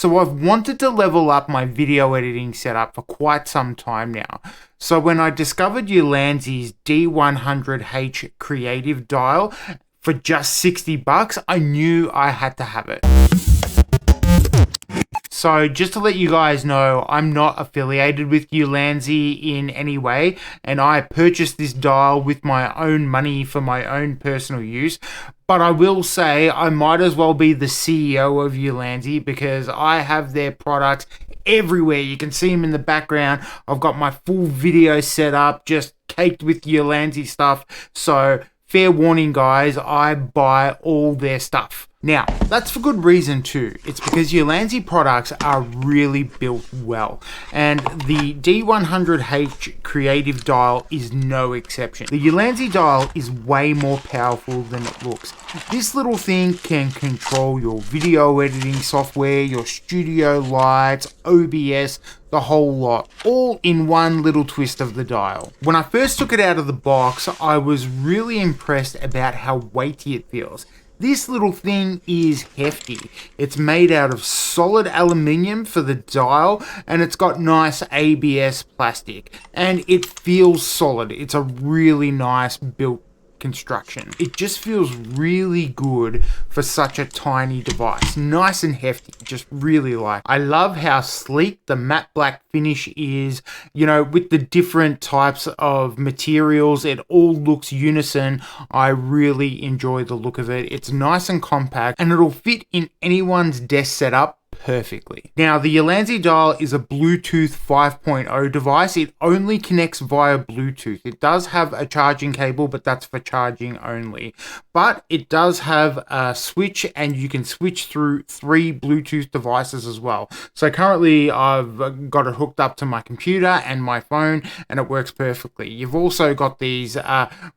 So I've wanted to level up my video editing setup for quite some time now. So when I discovered Ulanzi's D100H creative dial for just 60 bucks, I knew I had to have it. So just to let you guys know, I'm not affiliated with Ulanzi in any way, and I purchased this dial with my own money for my own personal use. But I will say I might as well be the CEO of Ulanzi because I have their products everywhere. You can see them in the background. I've got my full video set up, just caked with Ulanzi stuff. So fair warning, guys, I buy all their stuff. Now, that's for good reason too. It's because Ulanzi products are really built well, and the D100H creative dial is no exception. The Ulanzi dial is way more powerful than it looks. This little thing can control your video editing software, your studio lights, OBS, the whole lot, all in one little twist of the dial. When I first took it out of the box, I was really impressed about how weighty it feels. This little thing is hefty. It's made out of solid aluminium for the dial, and it's got nice ABS plastic, and it feels solid. It's a really nice built construction. It just feels really good for such a tiny device. Nice and hefty, just really like. I love how sleek the matte black finish is, you know, with the different types of materials. It all looks unison. I really enjoy the look of it. It's nice and compact, and it'll fit in anyone's desk setup perfectly. Now, the Ulanzi dial is a Bluetooth 5.0 device. It only connects via Bluetooth. It does have a charging cable, but that's for charging only. But it does have a switch, and you can switch through 3 Bluetooth devices as well. So currently I've got it hooked up to my computer and my phone, and it works perfectly. You've also got these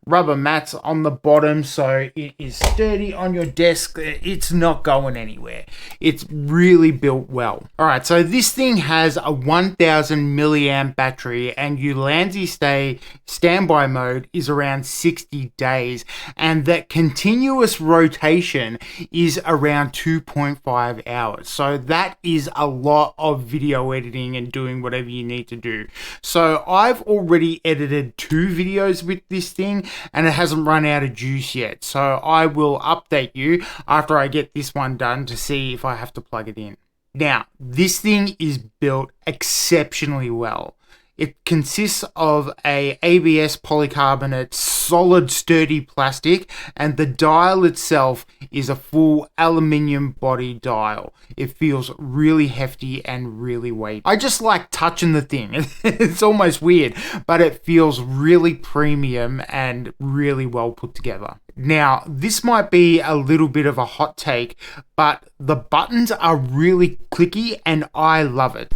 rubber mats on the bottom, so it is sturdy on your desk. It's not going anywhere. It's really built well. Alright, so this thing has a 1000 milliamp battery, and Ulanzi standby mode is around 60 days, and that continuous rotation is around 2.5 hours. So that is a lot of video editing and doing whatever you need to do. So I've already edited 2 videos with this thing, and it hasn't run out of juice yet. So I will update you after I get this one done to see if I have to plug it in. Now, this thing is built exceptionally well. It consists of a ABS polycarbonate, solid sturdy plastic, and the dial itself is a full aluminium body dial. It feels really hefty and really weighty. I just like touching the thing. It's almost weird, but it feels really premium and really well put together. Now, this might be a little bit of a hot take, but the buttons are really clicky and I love it.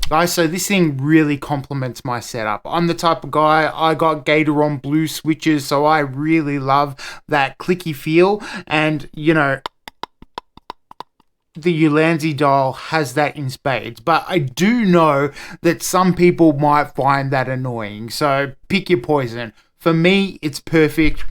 Guys, so this thing really complements my setup. I'm the type of guy, I got Gatoron blue switches, so I really love that clicky feel, and you know, the Ulanzi dial has that in spades, but I do know that some people might find that annoying, so pick your poison. For me, it's perfect.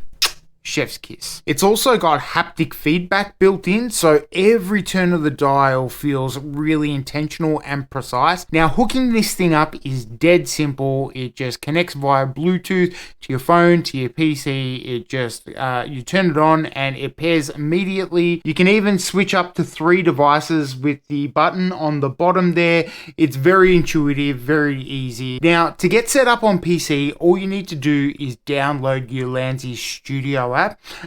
Chef's kiss. It's also got haptic feedback built in, so every turn of the dial feels really intentional and precise. Now, hooking this thing up is dead simple. It just connects via Bluetooth to your phone, to your PC. It just, you turn it on and it pairs immediately. You can even switch up to 3 devices with the button on the bottom there. It's very intuitive, very easy. Now, to get set up on PC, all you need to do is download Ulanzi's Studio app.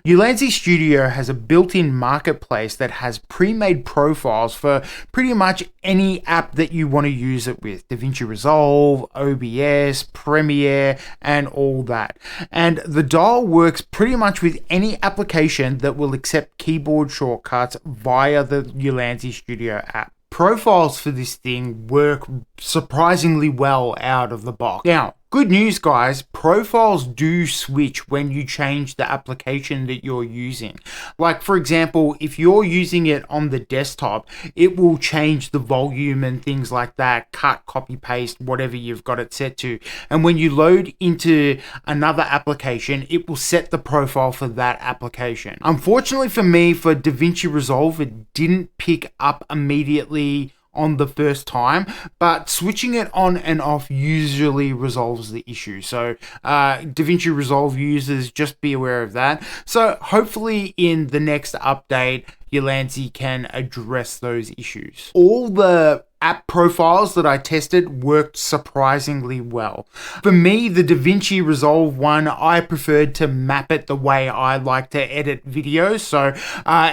Ulanzi Studio has a built-in marketplace that has pre-made profiles for pretty much any app that you want to use it with. DaVinci Resolve, OBS, Premiere, and all that. And the dial works pretty much with any application that will accept keyboard shortcuts via the Ulanzi Studio app. Profiles for this thing work surprisingly well out of the box. Now, Good news, guys, profiles do switch when you change the application that you're using. Like, for example, if you're using it on the desktop, it will change the volume and things like that, cut, copy, paste, whatever you've got it set to. And when you load into another application, it will set the profile for that application. Unfortunately for me, for DaVinci Resolve, it didn't pick up immediately on the first time, but switching it on and off usually resolves the issue. So DaVinci Resolve users, just be aware of that. So hopefully in the next update, Ulanzi can address those issues. All the app profiles that I tested worked surprisingly well. For me, the DaVinci Resolve one, I preferred to map it the way I like to edit videos. So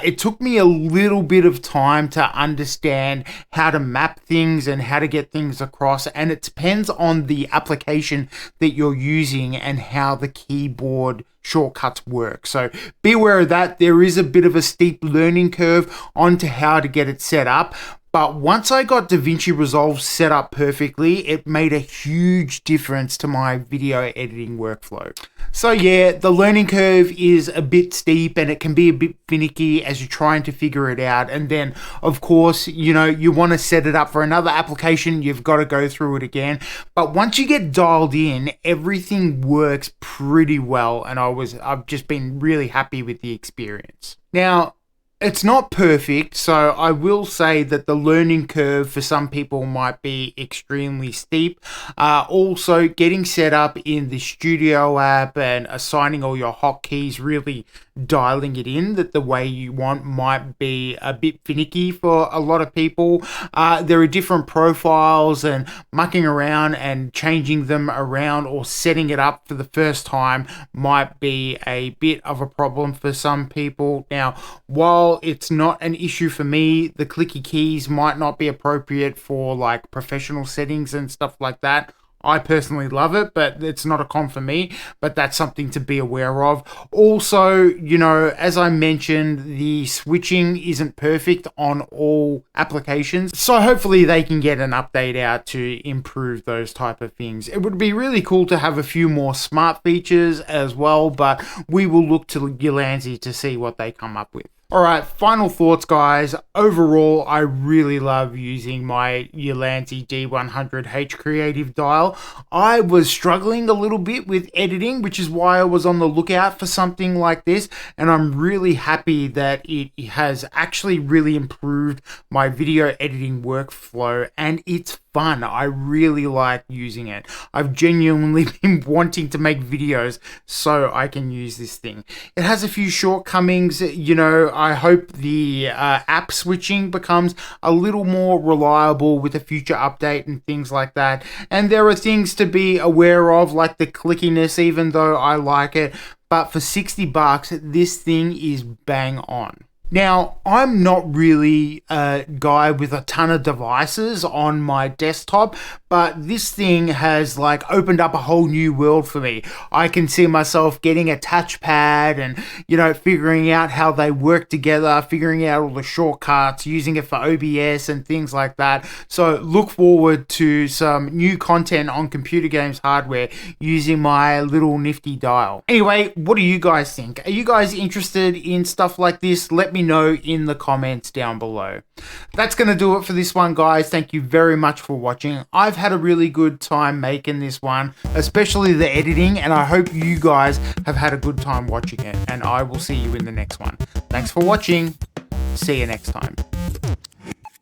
it took me a little bit of time to understand how to map things and how to get things across. And it depends on the application that you're using and how the keyboard shortcuts work. So be aware of that. There is a bit of a steep learning curve onto how to get it set up. But once I got DaVinci Resolve set up perfectly, it made a huge difference to my video editing workflow. So yeah, the learning curve is a bit steep and it can be a bit finicky as you're trying to figure it out. And then, of course, you know, you want to set it up for another application, you've got to go through it again. But once you get dialed in, everything works pretty well. And I've just been really happy with the experience. Now, it's not perfect, so I will say that the learning curve for some people might be extremely steep. Also, getting set up in the Studio app and assigning all your hotkeys, really dialing it in that the way you want, might be a bit finicky for a lot of people. There are different profiles, and mucking around and changing them around or setting it up for the first time might be a bit of a problem for some people. Now, while it's not an issue for me, the clicky keys might not be appropriate for like professional settings and stuff like that. I personally love it, but it's not a con for me, but that's something to be aware of. Also, you know, as I mentioned, the switching isn't perfect on all applications, so hopefully they can get an update out to improve those type of things. It would be really cool to have a few more smart features as well, but we will look to Ulanzi to see what they come up with. All right, final thoughts, guys. Overall, I really love using my Ulanzi D100H creative dial. I was struggling a little bit with editing, which is why I was on the lookout for something like this, and I'm really happy that it has actually really improved my video editing workflow, and it's fun. I really like using it. I've genuinely been wanting to make videos so I can use this thing. It has a few shortcomings, you know. I hope the app switching becomes a little more reliable with a future update and things like that. And there are things to be aware of, like the clickiness, even though I like it. But for $60, this thing is bang on. Now, I'm not really a guy with a ton of devices on my desktop, but this thing has like opened up a whole new world for me. I can see myself getting a touchpad and, you know, figuring out how they work together, figuring out all the shortcuts, using it for OBS and things like that. So look forward to some new content on computer games hardware using my little nifty dial. Anyway, what do you guys think? Are you guys interested in stuff like this? Let me know in the comments down below. That's going to do it for this one, guys. Thank you very much for watching. I've had a really good time making this one, especially the editing, and I hope you guys have had a good time watching it, and I will see you in the next one. Thanks for watching. See you next time.